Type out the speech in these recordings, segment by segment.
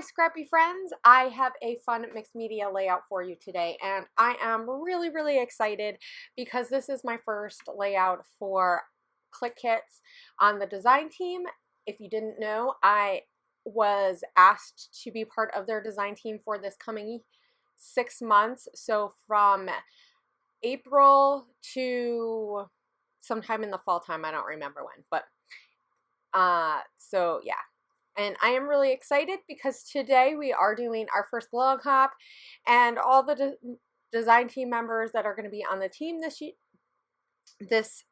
Scrappy friends, I have a fun mixed media layout for you today, and I am really excited because this is my first layout for Clique Kits on the design team. If you didn't know, I was asked to be part of their design team for this coming 6 months, so from April to sometime in the fall time. I don't remember when, but so yeah. And I am really excited because today we are doing our first blog hop, and all the design team members that are going to be on the team this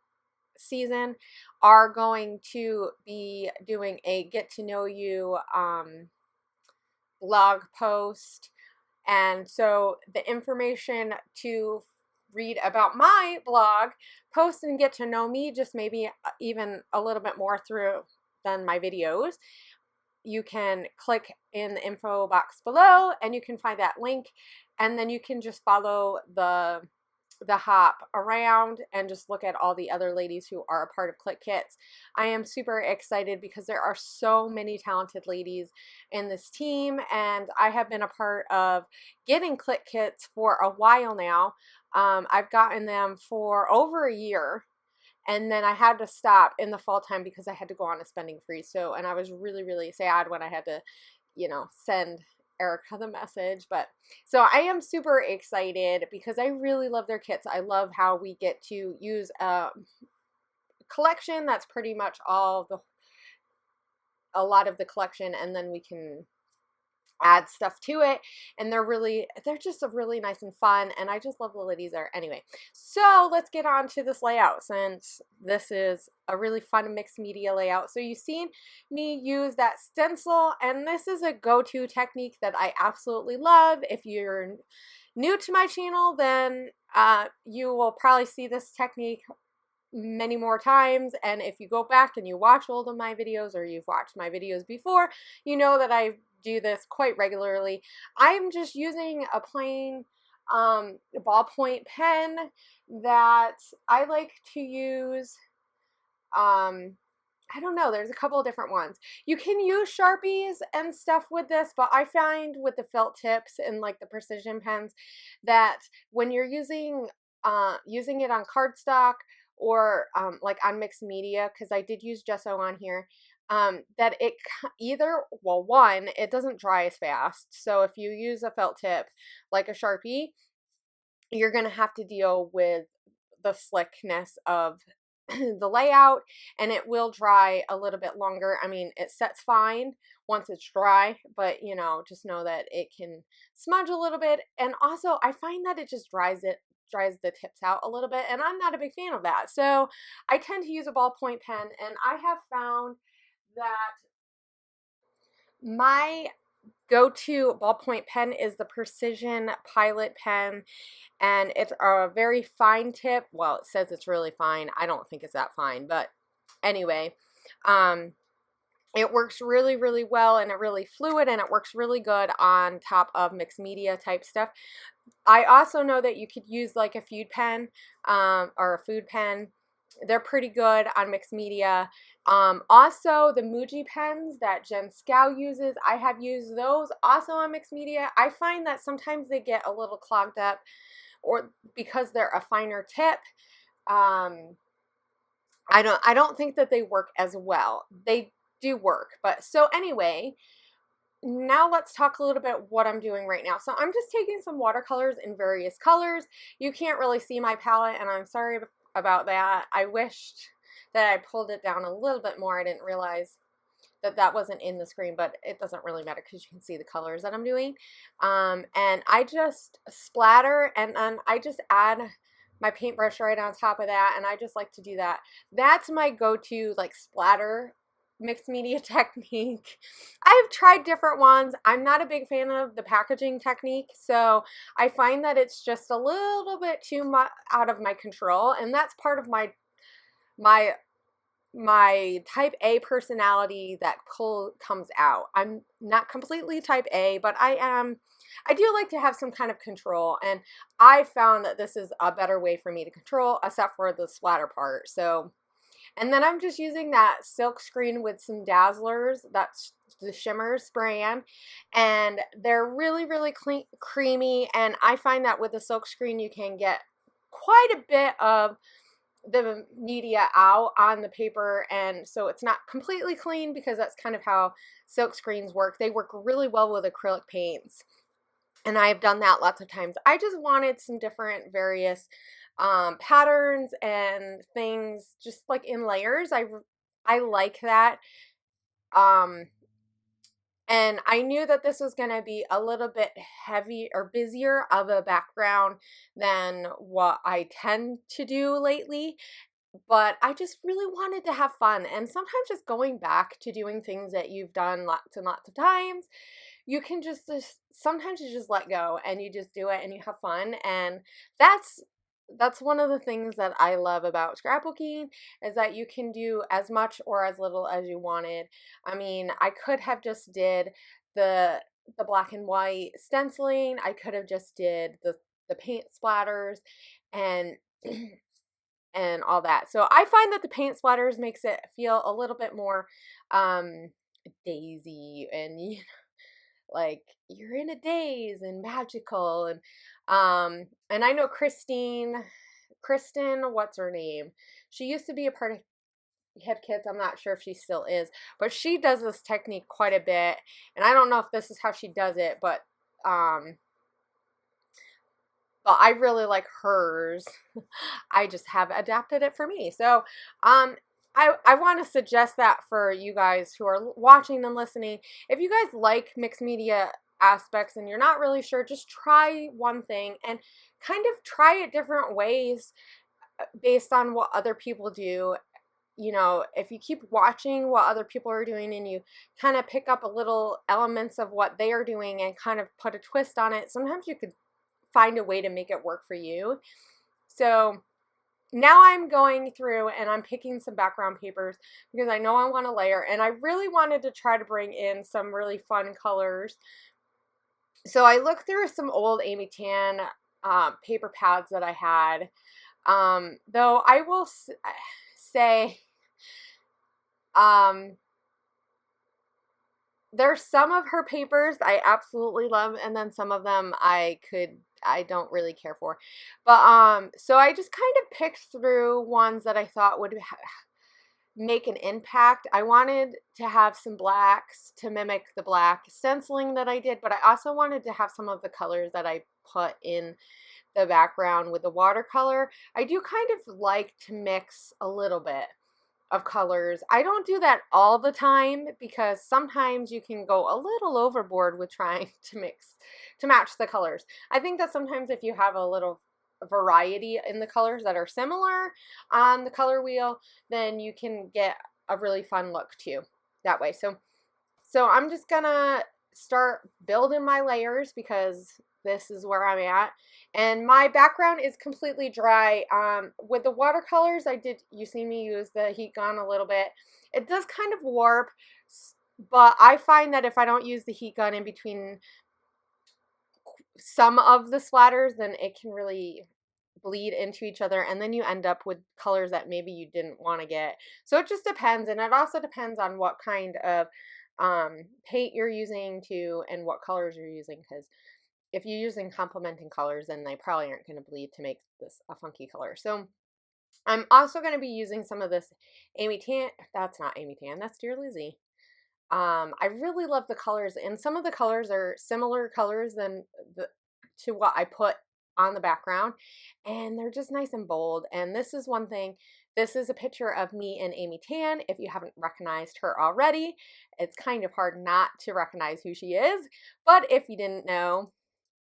season are going to be doing a get to know you blog post. And so the information to read about my blog post and get to know me just maybe even a little bit more through than my videos, you can click in the info box below and you can find that link, and then you can just follow the hop around and just look at all the other ladies who are a part of Clique Kits. I am super excited because there are so many talented ladies in this team, and I have been a part of getting Clique Kits for a while now. I've gotten them for over a year, and then I had to stop in the fall time because I had to go on a spending freeze. So, and I was really sad when I had to, send Erica the message. But so I am super excited because I really love their kits. I love how we get to use a collection that's pretty much a lot of the collection, and then we can add stuff to it, and they're just really nice and fun, and I just love the ladies there. Anyway, so let's get on to this layout, since this is a really fun mixed media layout. So you've seen me use that stencil, and this is a go-to technique that I absolutely love. If you're new to my channel, then you will probably see this technique many more times, and if you go back and you watch old of my videos, or you've watched my videos before, you know that I do this quite regularly. I'm just using a plain ballpoint pen that I like to use. I don't know, there's a couple of different ones. You can use Sharpies and stuff with this, but I find with the felt tips and like the precision pens that when you're using it on cardstock, or like on mixed media, because I did use gesso on here, that it one, it doesn't dry as fast. So if you use a felt tip like a Sharpie, you're gonna have to deal with the slickness of the layout, and it will dry a little bit longer. I mean, it sets fine once it's dry, but just know that it can smudge a little bit. And also I find that it just dries the tips out a little bit, and I'm not a big fan of that. So I tend to use a ballpoint pen, and I have found that my go-to ballpoint pen is the Precision Pilot pen, and it's a very fine tip. Well, it says it's really fine. I don't think it's that fine, but anyway, it works really well, and it really fluid, and it works really good on top of mixed media type stuff. I also know that you could use like a food pen or a food pen. They're pretty good on mixed media. Also, the Muji pens that Jen Scow uses, I have used those also on mixed media. I find that sometimes they get a little clogged up, or because they're a finer tip, I don't think that they work as well. They do work, but so anyway, now let's talk a little bit what I'm doing right now. So I'm just taking some watercolors in various colors. You can't really see my palette, and I'm sorry about that. I wished that I pulled it down a little bit more. I didn't realize that that wasn't in the screen, but it doesn't really matter because you can see the colors that I'm doing. And I just splatter, and then I just add my paintbrush right on top of that, and I just like to do that. That's my go-to like splatter mixed media technique. I've tried different ones. I'm not a big fan of the packaging technique, so I find that it's just a little bit too much out of my control, and that's part of my type A personality that comes out. I'm not completely type A, but I do like to have some kind of control, and I found that this is a better way for me to control, except for the splatter part. So And then I'm just using that silk screen with some dazzlers. That's the shimmer spray-on, and they're really, really clean, creamy. And I find that with the silk screen, you can get quite a bit of the media out on the paper, and so it's not completely clean, because that's kind of how silk screens work. They work really well with acrylic paints, and I've done that lots of times. I just wanted some different various patterns and things, just like in layers. I like that. And I knew that this was going to be a little bit heavy or busier of a background than what I tend to do lately. But I just really wanted to have fun. And sometimes just going back to doing things that you've done lots and lots of times, you can just sometimes you just let go and you just do it and you have fun. And that's one of the things that I love about scrapbooking, is that you can do as much or as little as you wanted. I mean, I could have just did the black and white stenciling. I could have just did the paint splatters and and all that. So I find that the paint splatters makes it feel a little bit more daisy, and like you're in a daze and magical. And I know Kristen, what's her name? She used to be a part of Hip Kits. I'm not sure if she still is, but she does this technique quite a bit. And I don't know if this is how she does it, but I really like hers. I just have adapted it for me. So I want to suggest that for you guys who are watching and listening. If you guys like mixed media aspects and you're not really sure, just try one thing and kind of try it different ways based on what other people do. You know, if you keep watching what other people are doing and you kind of pick up a little elements of what they are doing and kind of put a twist on it, sometimes you could find a way to make it work for you. So now I'm going through and I'm picking some background papers because I know I want to layer, and I really wanted to try to bring in some really fun colors. So I looked through some old Amy Tan paper pads that I had, though I will say there's some of her papers I absolutely love, and then some of them I don't really care for. But so I just kind of picked through ones that I thought would make an impact. I wanted to have some blacks to mimic the black stenciling that I did, but I also wanted to have some of the colors that I put in the background with the watercolor. I do kind of like to mix a little bit of colors. I don't do that all the time because sometimes you can go a little overboard with trying to match the colors. I think that sometimes if you have a little variety in the colors that are similar on the color wheel, then you can get a really fun look too that way. So I'm just gonna start building my layers because this is where I'm at. And my background is completely dry. With the watercolors, you see me use the heat gun a little bit. It does kind of warp, but I find that if I don't use the heat gun in between some of the splatters, then it can really bleed into each other, and then you end up with colors that maybe you didn't want to get. So it just depends, and it also depends on what kind of paint you're using too, and what colors you're using, because if you're using complementing colors, then they probably aren't going to bleed to make this a funky color. So I'm also going to be using some of this Amy Tan. That's not Amy Tan, that's Dear Lizzie. I really love the colors, and some of the colors are similar colors to what I put on the background, and they're just nice and bold. And this is one thing. This is a picture of me and Amy Tan. If you haven't recognized her already, it's kind of hard not to recognize who she is, but if you didn't know,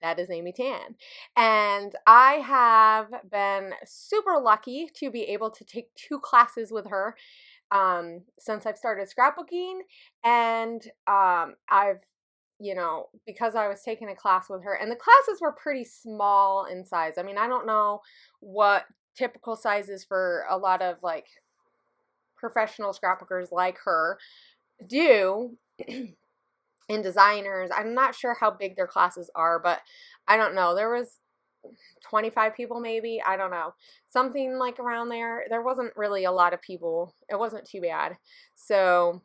that is Amy Tan. And I have been super lucky to be able to take 2 classes with her since I've started scrapbooking. And I've, because I was taking a class with her, and the classes were pretty small in size. I mean, I don't know what typical sizes for a lot of like professional scrapbookers like her do. And designers, I'm not sure how big their classes are, but I don't know. There was 25 people maybe, I don't know, something like around there. There wasn't really a lot of people. It wasn't too bad. So,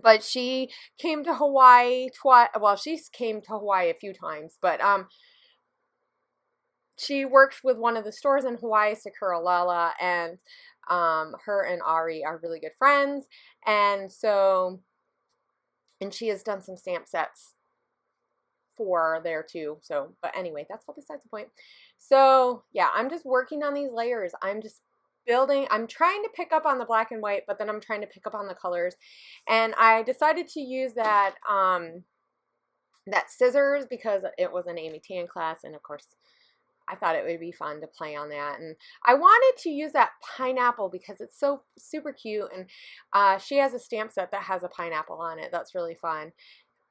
but she came to Hawaii twice. Well, she came to Hawaii a few times, but she works with one of the stores in Hawaii, Sakura Lala, and her and Ari are really good friends. And so, and she has done some stamp sets for there too. So, but anyway, that's all besides the point. So yeah, I'm just working on these layers. I'm just building. I'm trying to pick up on the black and white, but then I'm trying to pick up on the colors. And I decided to use that that scissors because it was an Amy Tan class, and of course I thought it would be fun to play on that. And I wanted to use that pineapple because it's so super cute, and she has a stamp set that has a pineapple on it. That's really fun.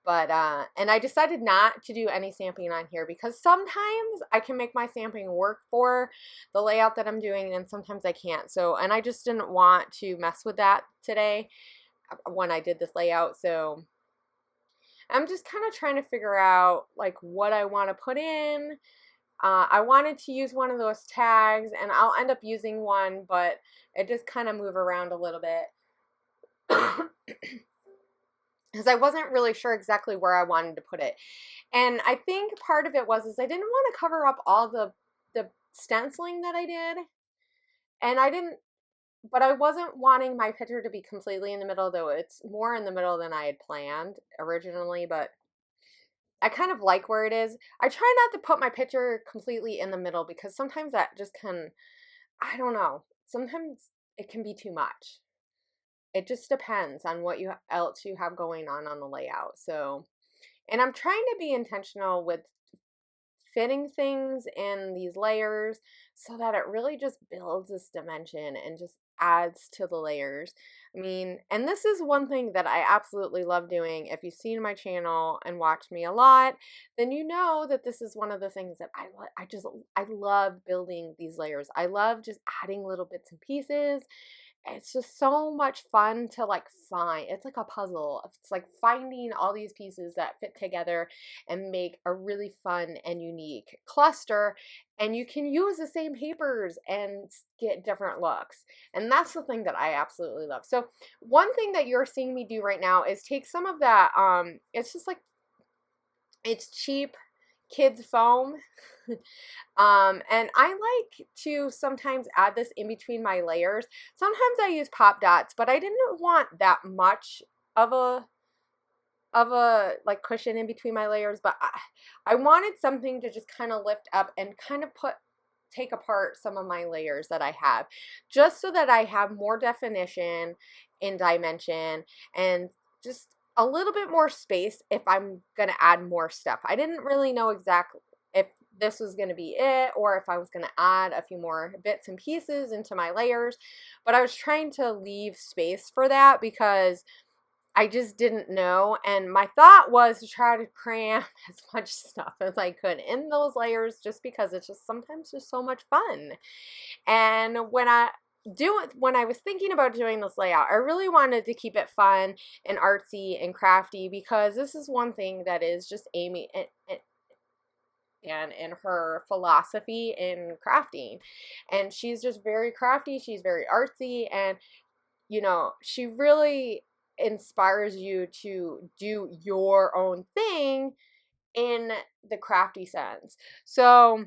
But, and I decided not to do any stamping on here because sometimes I can make my stamping work for the layout that I'm doing, and sometimes I can't. So, and I just didn't want to mess with that today when I did this layout. So I'm just kind of trying to figure out like what I want to put in. I wanted to use one of those tags, and I'll end up using one, but it just kind of move around a little bit. Because I wasn't really sure exactly where I wanted to put it. And I think part of it was I didn't want to cover up all the stenciling that I did. And I didn't, but I wasn't wanting my picture to be completely in the middle, though it's more in the middle than I had planned originally, but I kind of like where it is. I try not to put my picture completely in the middle because sometimes that just can, I don't know, sometimes it can be too much. It just depends on what else you have going on the layout. So, and I'm trying to be intentional with fitting things in these layers so that it really just builds this dimension and just adds to the layers. I mean, and this is one thing that I absolutely love doing. If you've seen my channel and watched me a lot, then you know that this is one of the things that I love building these layers. I love just adding little bits and pieces. It's just so much fun to like find. It's like a puzzle. It's like finding all these pieces that fit together and make a really fun and unique cluster, and you can use the same papers and get different looks. And that's the thing that I absolutely love. So one thing that you're seeing me do right now is take some of that it's just like, it's cheap kids foam. And I like to sometimes add this in between my layers. Sometimes I use pop dots, but I didn't want that much of a like cushion in between my layers, but I wanted something to just kind of lift up and kind of take apart some of my layers that I have, just so that I have more definition in dimension and just a little bit more space if I'm going to add more stuff. I didn't really know exactly if this was going to be it or if I was going to add a few more bits and pieces into my layers, but I was trying to leave space for that because I just didn't know, and my thought was to try to cram as much stuff as I could in those layers just because it's just sometimes just so much fun. And when I was thinking about doing this layout, I really wanted to keep it fun and artsy and crafty because this is one thing that is just Amy and in her philosophy in crafting. And she's just very crafty, she's very artsy, and you know, she really inspires you to do your own thing in the crafty sense. So,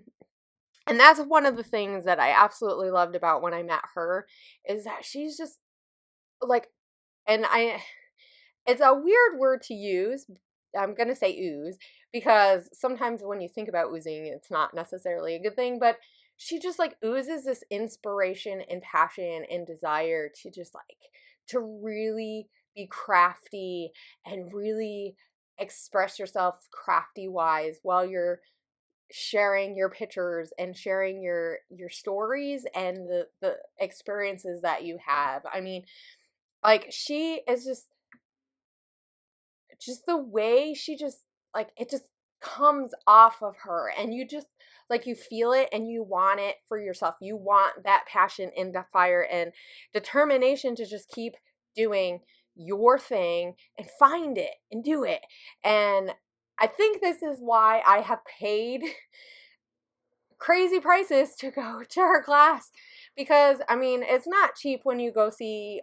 and that's one of the things that I absolutely loved about when I met her is that she's just like, and it's a weird word to use. I'm going to say ooze because sometimes when you think about oozing, it's not necessarily a good thing, but she just like oozes this inspiration and passion and desire to just like, to really be crafty and really express yourself crafty wise while you're sharing your pictures and sharing your stories and the experiences that you have. I mean, like she is just the way she just like it just comes off of her, and you just like you feel it and you want it for yourself. You want that passion and the fire and determination to just keep doing your thing and find it and do it. And I think this is why I have paid crazy prices to go to her class, because I mean, it's not cheap when you go see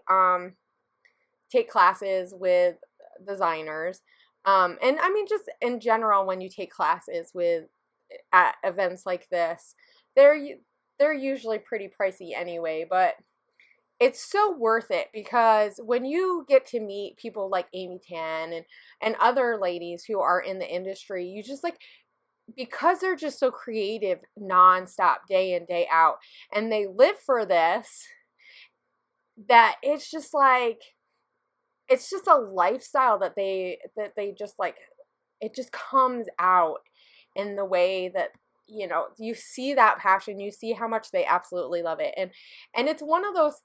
take classes with designers. And I mean, just in general, when you take classes with at events like this, they're they're usually pretty pricey anyway, but it's so worth it, because when you get to meet people like Amy Tan and other ladies who are in the industry, you just like, because they're just so creative nonstop, day in, day out, and they live for this, that it's just like, it's just a lifestyle that they just like, it just comes out in the way that, you know, you see that passion, you see how much they absolutely love it. And it's one of those,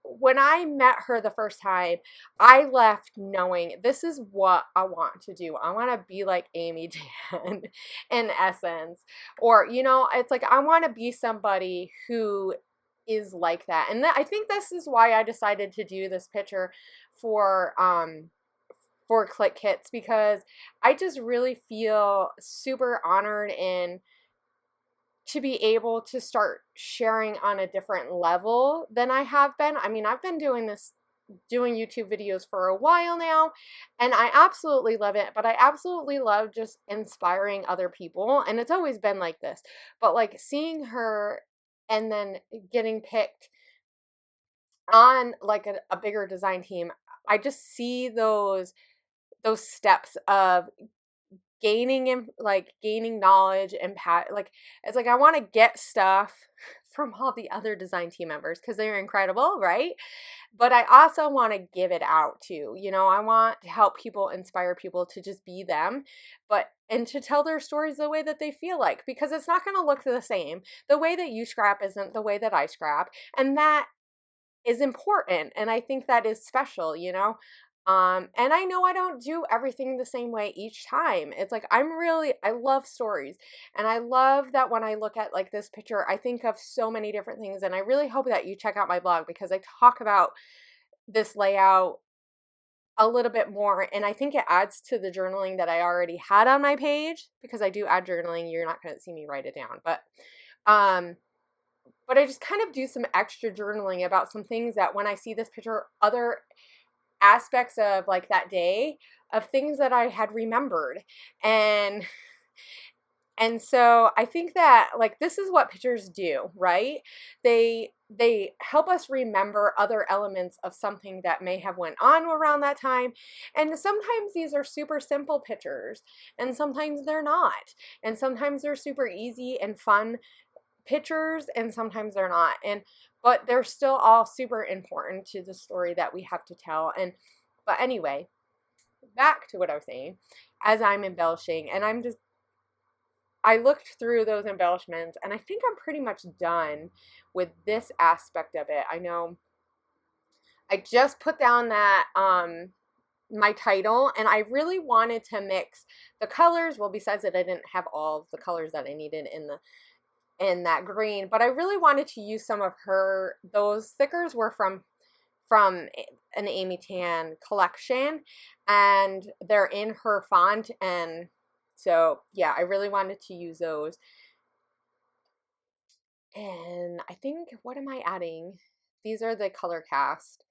when I met her the first time, I left knowing this is what I want to do. I want to be like Amy Dan in essence. Or, you know, it's like I want to be somebody who is like that. And I think this is why I decided to do this picture for Clique Kits, because I just really feel super honored in to be able to start sharing on a different level than I have been. I mean, I've been doing YouTube videos for a while now, and I absolutely love it, but I absolutely love just inspiring other people, and it's always been like this. But like seeing her and then getting picked on like a bigger design team, I just see those steps of gaining knowledge and like, it's like I want to get stuff from all the other design team members because they're incredible, right? But I also want to give it out too. You know, I want to help people, inspire people to just be them, and to tell their stories the way that they feel like, because it's not going to look the same. The way that you scrap isn't the way that I scrap, and that is important, and I think that is special, you know. And I know I don't do everything the same way each time. It's like I love stories, and I love that when I look at like this picture, I think of so many different things, and I really hope that you check out my blog, because I talk about this layout a little bit more, and I think it adds to the journaling that I already had on my page, because I do add journaling. You're not going to see me write it down, but I just kind of do some extra journaling about some things that when I see this picture, other aspects of like that day, of things that I had remembered. And so I think that like this is what pictures do, right? They help us remember other elements of something that may have went on around that time. And sometimes these are super simple pictures, and sometimes they're not. And sometimes they're super easy and fun pictures, and sometimes they're not, but they're still all super important to the story that we have to tell. But anyway, back to what I was saying. As I'm embellishing, and I looked through those embellishments, and I think I'm pretty much done with this aspect of it. I know I just put down that my title, and I really wanted to mix the colors. Well, besides that, I didn't have all of the colors that I needed in that green, but I really wanted to use some of those stickers were from an Amy Tan collection, and they're in her font, and so yeah, I really wanted to use those. And I think, what am I adding? These are the color cast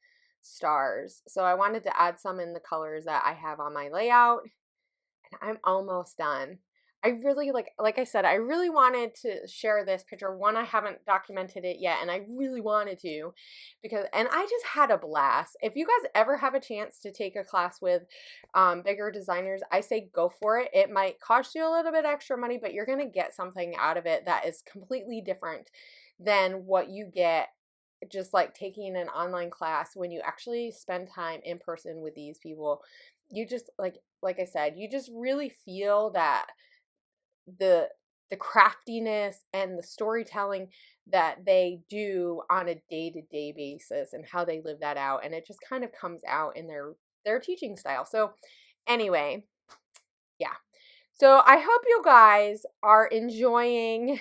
stars, so I wanted to add some in the colors that I have on my layout. And I'm almost done. I really like I said, I really wanted to share this picture. One, I haven't documented it yet, and I really wanted to, and I just had a blast. If you guys ever have a chance to take a class with bigger designers, I say go for it. It might cost you a little bit extra money, but you're going to get something out of it that is completely different than what you get just like taking an online class. When you actually spend time in person with these people, you just like I said, you just really feel that the craftiness and the storytelling that they do on a day-to-day basis, and how they live that out, and it just kind of comes out in their teaching style. So anyway, yeah, so I hope you guys are enjoying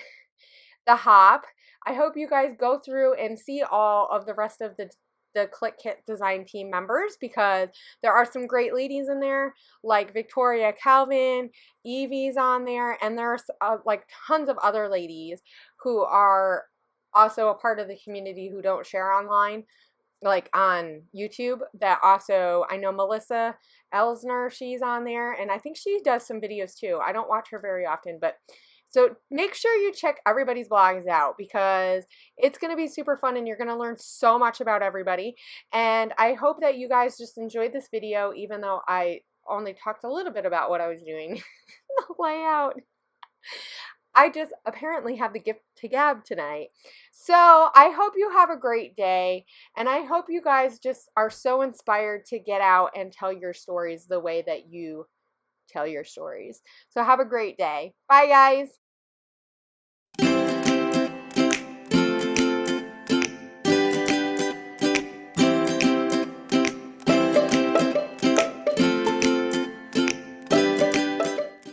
the hop. I hope you guys go through and see all of the rest of the the Clique Kits Design Team members, because there are some great ladies in there, like Victoria Calvin, Evie's on there, and there's like tons of other ladies who are also a part of the community who don't share online, like on YouTube, that also, I know Melissa Elsner, she's on there, and I think she does some videos too. I don't watch her very often, but so make sure you check everybody's blogs out, because it's going to be super fun and you're going to learn so much about everybody. And I hope that you guys just enjoyed this video, even though I only talked a little bit about what I was doing, the layout. I just apparently have the gift to gab tonight. So I hope you have a great day, and I hope you guys just are so inspired to get out and tell your stories the way that you tell your stories. So have a great day. Bye, guys.